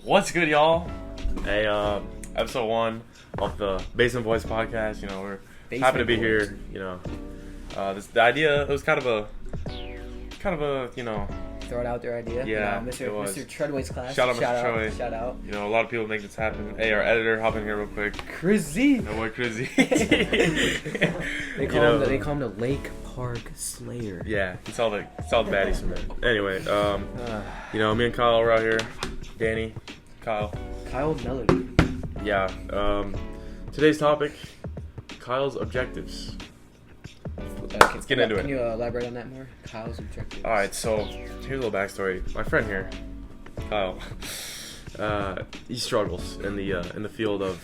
What's good, y'all? Hey, episode 1 of the Basement Boys podcast. You know, we're happy to be here. You know, the idea it was kind of a, you know, throw it out there idea. Yeah, Mr. Treadway's class. Shout out, Mr. Treadway. Shout out. You know, a lot of people make this happen. Hey, our editor, hop in here real quick. Crazy. No boy, crazy. They call him the Lake Park Slayer. Yeah, it's all the baddies from there. Anyway, you know, me and Kyle are out here. Danny, Kyle Melody. Yeah. Today's topic: Kyle's objectives. Let's get into it. Can you elaborate on that more? Kyle's objectives. All right. So here's a little backstory. My friend here, Kyle, he struggles in the field of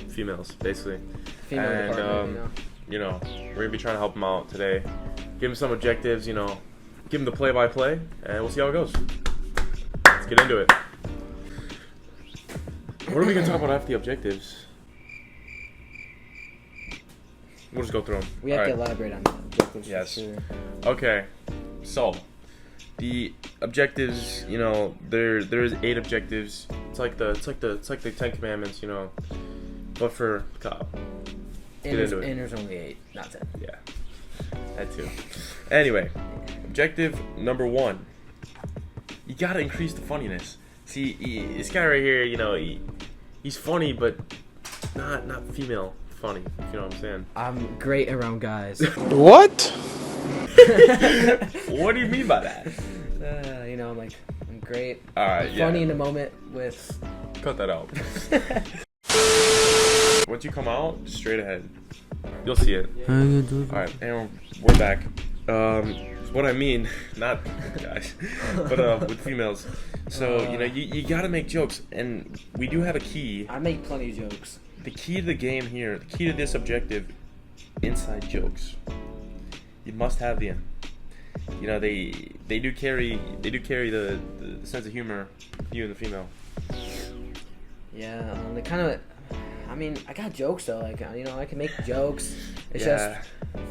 females, basically. Female department, you know, we're gonna be trying to help him out today. Give him some objectives. You know, give him the play-by-play, and we'll see how it goes. Let's get into it. What are we going to talk about after the objectives? We'll just go through them. We have to elaborate on the objectives. Yes. For sure. Okay. So, the objectives, you know, there is 8 objectives. It's like the 10 Commandments, you know, but for Kyle. And there's only 8, not 10. Yeah. That too. Anyway, objective number 1. You got to increase the funniness. See, this guy right here, you know, he's funny, but not female funny, if you know what I'm saying. I'm great around guys. What? What do you mean by that? You know, I'm great. All right, I'm funny in the moment with... Cut that out. Once you come out, just straight ahead. You'll see it. All right, and we're back. What I mean, not guys, but with females. So, you know, you gotta make jokes, and we do have a key. I make plenty of jokes. The key to the game here, the key to this objective, inside jokes. You must have them. You know, they do carry the sense of humor, you and the female. Yeah, they kind of. I mean, I got jokes though. Like, you know, I can make jokes. It's just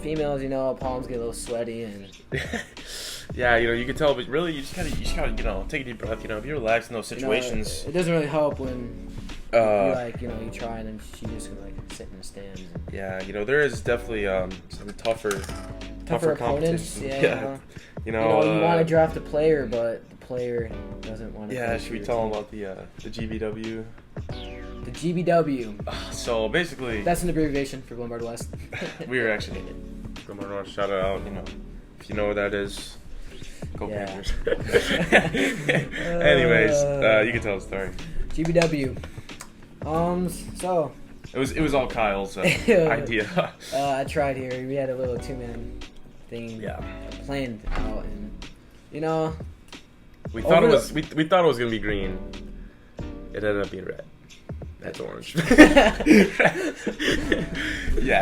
females, you know, palms get a little sweaty and. Yeah, you know, you can tell, but really, you just gotta, you know, take a deep breath. You know, if you're relaxed in those situations, you know, it doesn't really help when you like, you know, you try and then she just can like sit in the stands. Yeah, you know, there is definitely some tougher opponents. Yeah. You know, you want to draft a player, but the player doesn't want to. Yeah, should we tell them about the GBW? The GBW. So basically, that's an abbreviation for Glenbard West. We were actually Glenbard West. Shout it out. You know, if you know what that is, go Panthers. Anyways, you can tell the story. GBW. So. It was all Kyle's idea. I tried here. We had a little 2-man thing. Yeah. Planned out, and you know. We thought it was gonna be green. It ended up being red. That's orange. Yeah,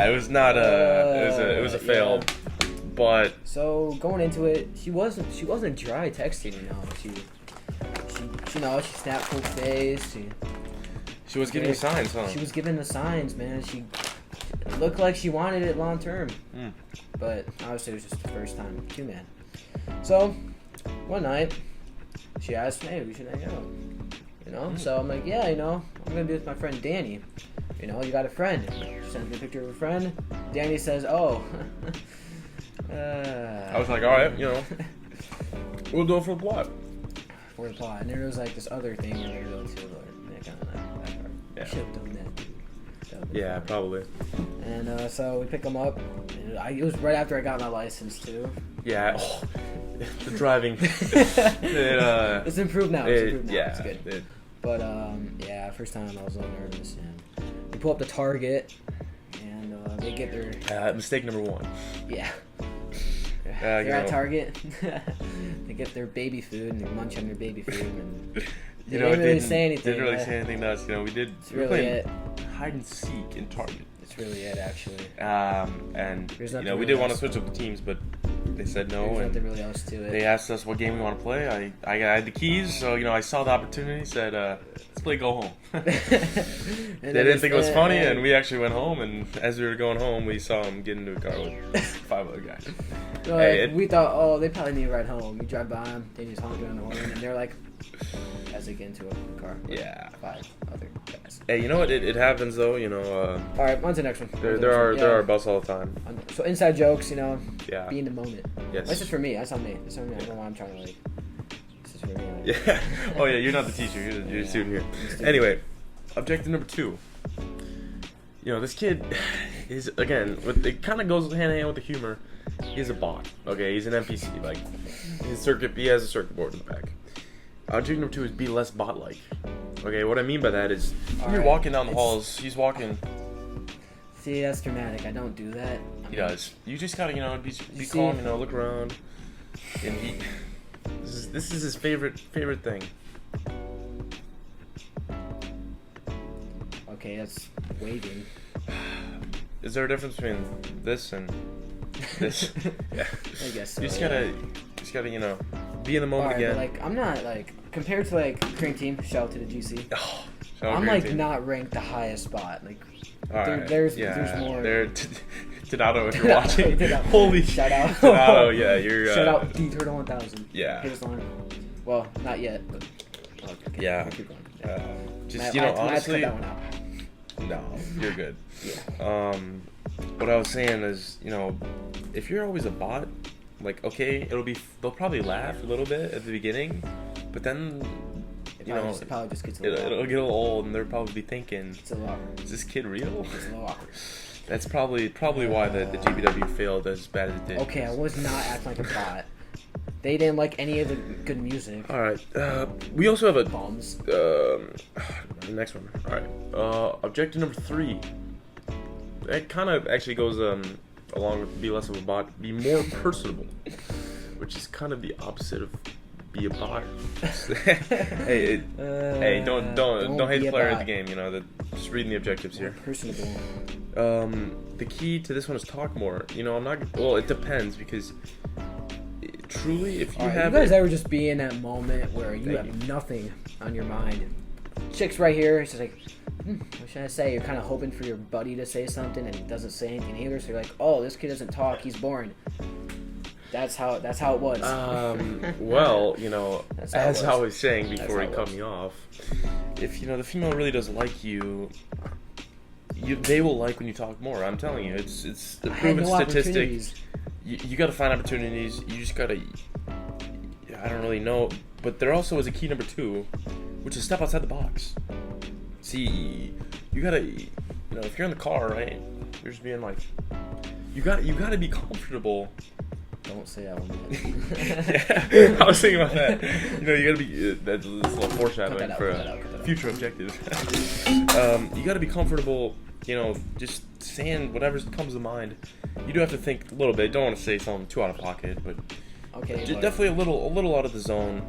it was not it was a fail. Yeah. But so going into it, she wasn't dry texting, you know. She snapped full face. She was giving signs, huh? She was giving the signs, man. She looked like she wanted it long term. But obviously it was just the first time 2-man. So one night she asked, "Hey, we should hang out." You know, so I'm like, yeah, you know, I'm gonna be with my friend Danny. You know, you got a friend. She sends me a picture of a friend. Danny says, "Oh." I was like, all right, you know, we'll go for the plot. For the plot, and there was like this other thing we're gonna go to, but I should have done that. Yeah, probably. And so we pick him up. It was right after I got my license too. Yeah. Oh, the driving. It's improved now. Yeah, it's good. But yeah, first time I was a little nervous. And we pull up the Target, and they get their mistake number 1. Yeah. They're at Target. They get their baby food and they munch on their baby food. And they didn't really say anything. Didn't really say anything to us. You know, we did. It's really it. Hide and seek in Target. It's really it, actually. And you know, we did want to switch up the teams, but they said no. There's and nothing really else to it. They asked us what game we want to play. I had the keys, so you know, I saw the opportunity. Said, let's play go home. And They didn't think it was funny, and we actually went home. And as we were going home, we saw him get into a car with 5 other guys. We thought, oh, they probably need a ride home. We drive by them, they just honk on the horn, and they're like, as they get into a car with 5 other guys. Hey, you know what? It happens though. You know. All right, on to the next one. There are busts all the time. So inside jokes, you know. Yeah. Be in the moment. Yes. This is for me. That's on me. That's on me. I don't know why I'm trying to like. This is for me. Like, Yeah. Oh yeah, you're not the teacher. You're the student here. Anyway, objective number 2. You know, this kid is again. It kind of goes hand in hand with the humor. He's a bot. Okay, he's an NPC. Like he has a circuit board in the back. Objective number 2 is be less bot-like. Okay, what I mean by that is when you're walking down the halls, he's walking. See, that's dramatic. I don't do that. He does. You just gotta, be calm. You know, look around. And this is his favorite thing. Okay, that's waving. Is there a difference between this and this? Yeah. I guess so. You just gotta, be in the moment again. But, like, I'm not like compared to like Korean team. Shout out to the GC. Oh, I'm like not ranked the highest spot. Like, there's more. Tadado, if you're watching. Holy shout out. Tadado, yeah, you're. Shout out D Turtle 1000. Yeah. Hit us on. Well, not yet, but. Okay, yeah. I'll keep going. Just honestly. Cut that one out. No, you're good. Yeah. What I was saying is, if you're always a bot, like, okay, they'll probably laugh a little bit at the beginning, but then, it probably just gets a little it'll get a little old, and they'll probably be thinking, it's a little awkward. Is this kid real? It's a little awkward. That's probably why the GBW failed as bad as it did. Okay, I was not acting like a bot. They didn't like any of the good music. All right. We also have a bombs. Next one. All right. Objective number 3. That kind of actually goes along with be less of a bot, be more personable, which is kind of the opposite of be a bot. hey, don't hate the player at the game. Just reading the objectives here. Personable. The key to this one is talk more. I'm not. Well, it depends because. Truly, if you have... You guys ever just be in that moment where you have nothing on your mind? Chick's right here. She's like, what should I say? You're kind of hoping for your buddy to say something, and he doesn't say anything either. So you're like, oh, this kid doesn't talk. He's boring. That's how it was. Well, as I was saying before he cut me off, if the female really doesn't like you, they will like when you talk more. I'm telling you, it's a proven statistic. You got to find opportunities. You just got to. I don't really know, but there also is a key number 2, which is step outside the box. See, you gotta. If you're in the car, right? You're just being like. You got to be comfortable. Don't say that one. Yeah, I was thinking about that. You gotta be. That's a little foreshadowing for future objectives. You gotta be comfortable. Just saying whatever comes to mind. You do have to think a little bit. Don't want to say something too out of pocket, but okay, definitely a little out of the zone.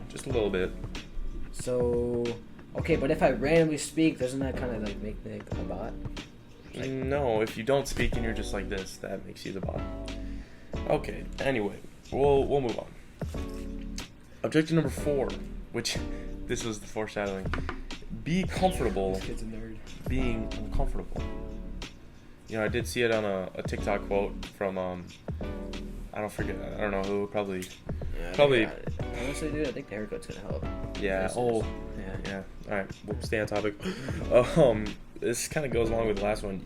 Just a little bit. So, okay, but if I randomly speak, doesn't that kind of like make me a bot? Like, no, if you don't speak and you're just like this, that makes you the bot. Okay. Anyway, we'll move on. Objective number 4, which this was the foreshadowing. Be comfortable. This kid's a nerd. Being uncomfortable. I did see it on a TikTok quote from I don't know who, probably. Honestly, dude, I think the haircut's gonna help. Yeah. Oh. Yeah. All right. We'll stay on topic. This kind of goes along with the last one.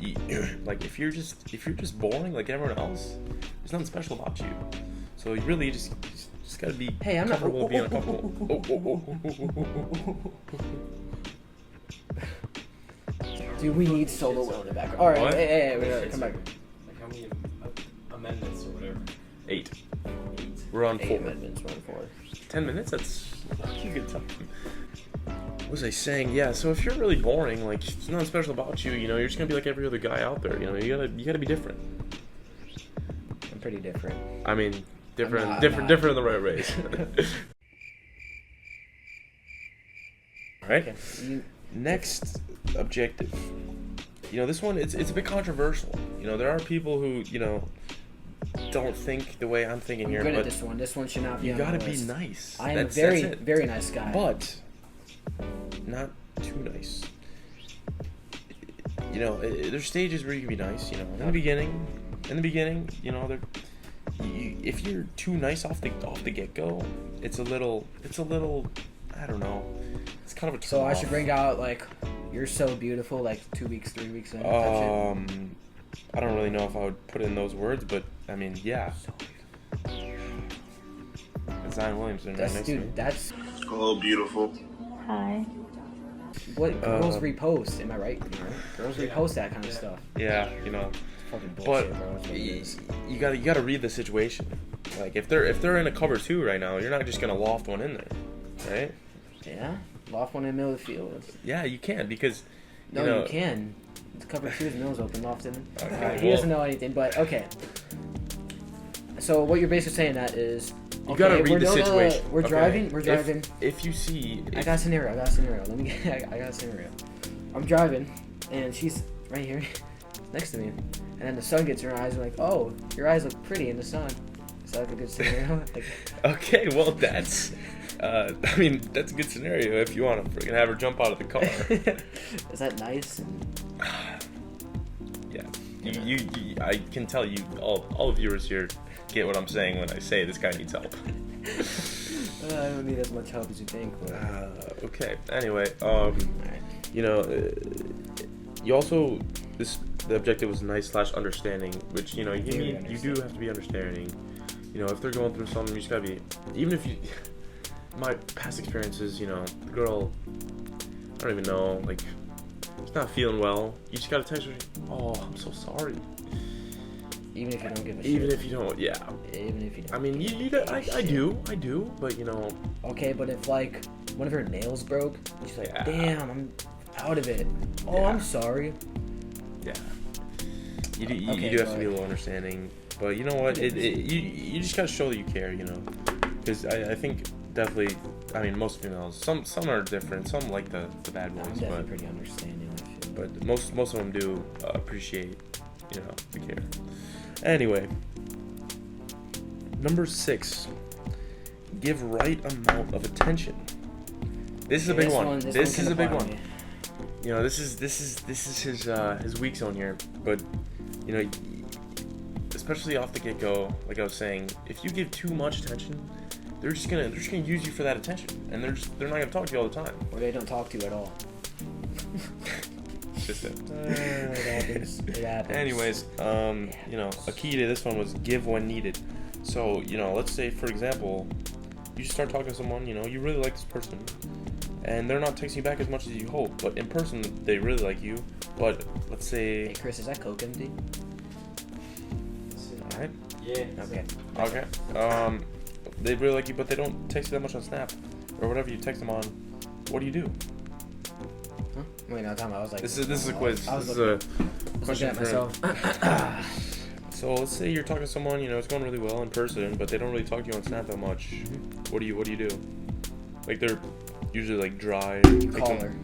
Like if you're just boring like everyone else, there's nothing special about you. So you really just gotta be. Hey, I'm not comfortable being uncomfortable. Dude, we need solo will in the background. All right, what? hey, we gotta come back. Like how many amendments or whatever? 8. We're on 4. Amendments, we're on 4. 10 minutes? That's a good time. What was I saying? Yeah, so if you're really boring, like, there's nothing special about you, you're just gonna be like every other guy out there, you gotta be different. I'm pretty different. I mean, different in the right ways. Alright, Okay. Next objective. This one, it's a bit controversial. There are people who, don't think the way I'm thinking here, Good but at this one. This one should not be you on gotta the be list. nice. I am That's a it. very nice guy. But not too too nice. You know, there's stages where you can be nice. You know, in the beginning, you know, if you're too nice off the get go, it's a little. I don't know. It's kind of a. So I should bring out like, "You're so beautiful," like 2 weeks, 3 weeks in. I don't really know if I would put in those words, but I mean, yeah. Zion Williamson, right next to me. That's. Hello, beautiful. Hi. What girls repost? Am I right? Girls repost that kind of stuff. Yeah, you know. Fucking bullshit, But bro. That's what it is. you gotta read the situation. Like if they're in a cover 2 right now, you're not just gonna loft one in there, right? Yeah, loft one in the middle of the field. Yeah, you can because. No, you can. It's cover 2's nose open, loft in. Okay, He doesn't know anything, but okay. So what you're basically saying that is. You gotta read the situation. We're Okay. driving. We're driving. If you see, I got a scenario. Let me. I got a scenario. I'm driving, and she's right here, next to me, and then the sun gets in her eyes. I'm like, oh, your eyes look pretty in the sun. Is that like a good scenario? okay, well that's, I mean that's a good scenario if you want to freaking have her jump out of the car. Is that nice? Yeah, you I can tell you all viewers here get what I'm saying when I say this guy needs help. I don't need as much help as you think. But... Okay. Anyway, you know, you also the objective was nice / understanding, which you know you do have to be understanding. You know, if they're going through something, you just gotta be. Even if you, my past experiences, you know, the girl, I don't even know, like, she's not feeling well. You just gotta text her. Oh, I'm so sorry. Even if you don't give a shit. Even if you don't, yeah. Even if you don't. I mean, I do, but you know. Okay, but if like one of her nails broke, she's like, Yeah. damn, I'm out of it. Oh, Yeah. I'm sorry. Yeah. You do have to be a little understanding, but you know what? You just gotta show that you care, you know. Because I think definitely, I mean, most females, some are different, some like the bad ones, I'm definitely but pretty understanding. I feel. but most of them do appreciate, you know, the care. Anyway, number 6, give right amount of attention. This is a big one. This is a big one. You know, this is his weak zone here. But you know, especially off the get go, like I was saying, if you give too much attention, they're just gonna use you for that attention, and they're not gonna talk to you all the time. Or they don't talk to you at all. It's just it. It happens. It happens. Anyways, you know, a key to this one was give when needed. So, you know, let's say, for example, you start talking to someone, you know, you really like this person, and they're not texting you back as much as you hope, but in person, they really like you, but let's say... Hey, Chris, is that Coke empty? Alright. Yeah. Okay. They really like you, but they don't text you that much on Snap, or whatever you text them on. What do you do? Huh? Wait, no, time. I was like... This is a quiz. I was This looking is a question at for myself. So let's say you're talking to someone, you know, it's going really well in person, but they don't really talk to you on Snap that much. Mm-hmm. What do you do? Like they're usually like dry. You like, call her.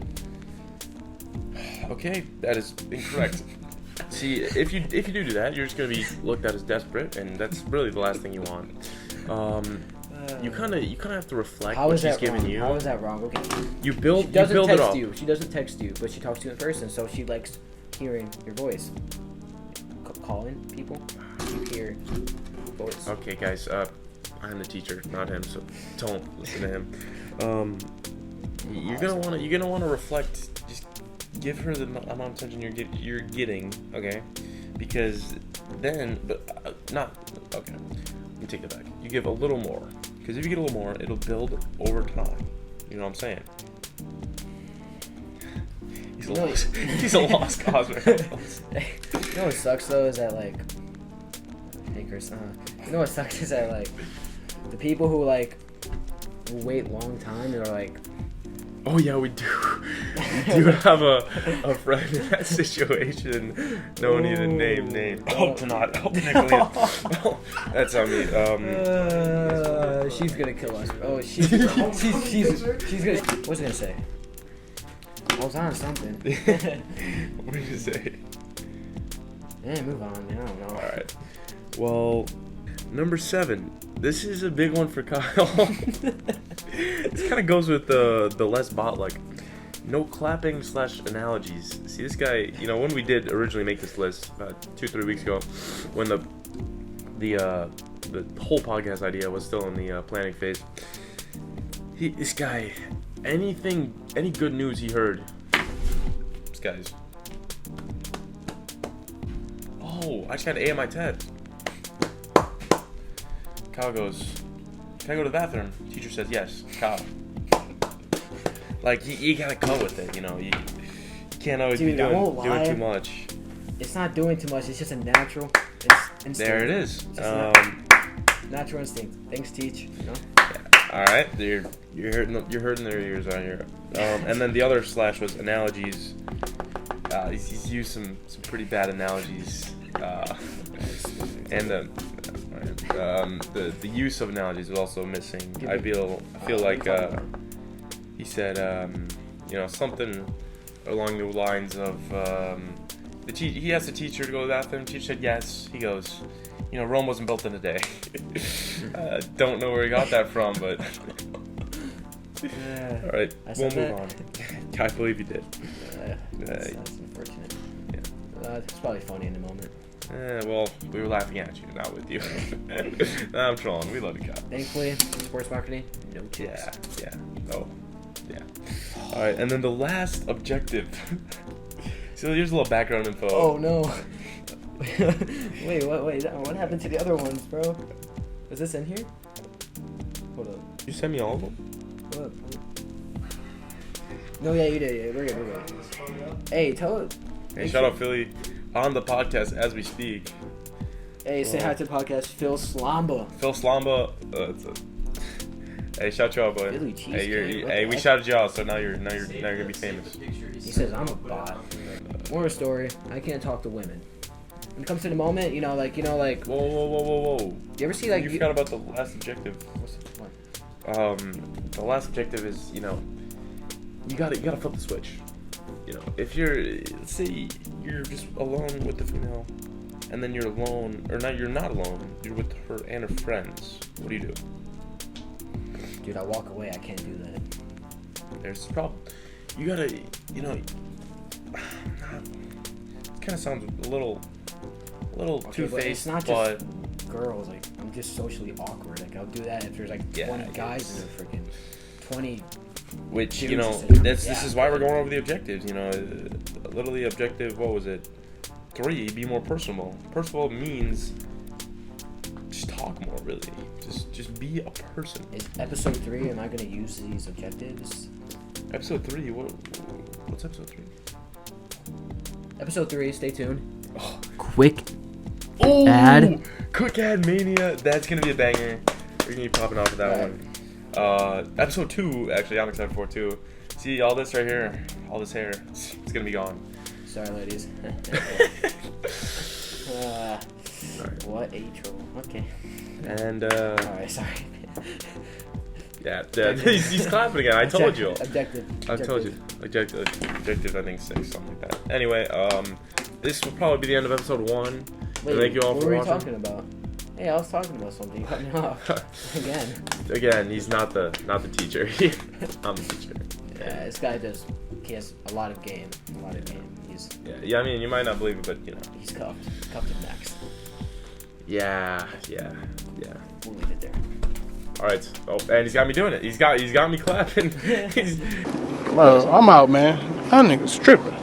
Okay, that is incorrect. See, if you do that, you're just gonna be looked at as desperate, and that's really the last thing you want. You kind of have to reflect How what is she's that giving wrong? you. How is that wrong? Okay. You build She doesn't it text up. you. She doesn't text you, but she talks to you in person, so she likes hearing your voice. Calling people, you hear voice. Okay, guys. I'm the teacher, not him, so don't listen to him. You're gonna wanna reflect. Just give her the amount of attention you're getting, okay? Because then, not okay. Let me take that back. You give a little more, because if you get a little more, it'll build over time. You know what I'm saying? He's a lost cause right now. You know what sucks though is that like, hey Chris, you know what sucks is that like, the people who like wait long time and are like, oh yeah, we do. We do have a friend in that situation. No need to name. Hope to not. Hope Nicolina. Well, that's on me. she's gonna kill us. Oh, she's gonna. What's it gonna say? I was on something. What did you say? Yeah, move on. Man. I don't know. All right. Well, number 7. This is a big one for Kyle. This kind of goes with the less bot like. No clapping / analogies. See, this guy, you know, when we did originally make this list about 2-3 weeks ago, when the whole podcast idea was still in the planning phase, this guy, any good news he heard, this guy's, oh, I just got an A on my test. Kyle goes, can I go to the bathroom? Teacher says yes. Kyle. Like, you gotta cut with it, you know. You can't always be doing too much. It's not doing too much. It's just a natural instinct. There it is. Natural instinct. Thanks, teach. You know? Yeah. All right, you're hurting their ears out here. And then the other / was analogies. He's used some pretty bad analogies. And the use of analogies was also missing. I feel like he said you know, something along the lines of he asked the teacher to go to the bathroom. The teacher said yes. He goes, you know, Rome wasn't built in a day. Don't know where he got that from, but all right, we'll move on. I believe he did. That's unfortunate. Yeah. It's probably funny in the moment. Well, we were laughing at you, not with you. Nah, I'm trolling. We love you, Kyle. Thankfully, sports marketing, no tips. Yeah. Oh, yeah. All right, and then the last objective. So here's a little background info. Oh no. Wait, what happened to the other ones, bro? Is this in here? Hold up. You sent me all of them? Hold up. No, yeah, you did. Yeah, we're good. Hey, tell it. Hey, shout out Philly on the podcast as we speak. Hey, say hi to the podcast, Phil Slamba. Phil Slamba. Hey, shout you out, boy. Philly cheesecake. Hey, we shouted you out, so now you're gonna be famous. He says I'm a bot. More story. I can't talk to women. When it comes to the moment, you know, like. Whoa. You ever see like? You forgot about the last objective. What? The last objective is, you know, you gotta flip the switch. You know, if let's say you're just alone with the female, and then you're alone, or not, you're not alone. You're with her and her friends. What do you do? Dude, I walk away. I can't do that. There's a problem. You gotta, you know. It kind of sounds a little two-faced, it's not just girls. Like, I'm just socially awkward. Like, I'll do that if there's like 20 guys and a freaking 20. Which, you know, this is why we're going over the objectives. You know, literally objective. What was it? 3. Be more personable. Personable means just talk more. Really, just be a person. Is episode 3? Am I gonna use these objectives? Episode 3. What's episode 3? Episode 3. Stay tuned. Oh. Quick Ooh, ad. Quick ad mania. That's gonna be a banger. We're gonna be popping off of that one. Episode 2, actually, I'm excited for too. See all this right here, all this hair, it's gonna be gone. Sorry, ladies. What a troll. Okay. And alright, sorry. Yeah, he's clapping again. I told you. Objective. I told you. Objective. I think 6, something like that. Anyway, this will probably be the end of episode 1. Wait, thank you all what for were you watching. talking about? Hey, I was talking about something. You cut me off Again, he's not the teacher. I'm the teacher. Yeah, this guy he has a lot of game. He's Yeah. I mean, you might not believe it, but you know. He's cuffed him next. Yeah. We'll leave it there. All right. Oh, and he's got me doing it. He's got me clapping. Well, I'm out, man. That nigga's tripping.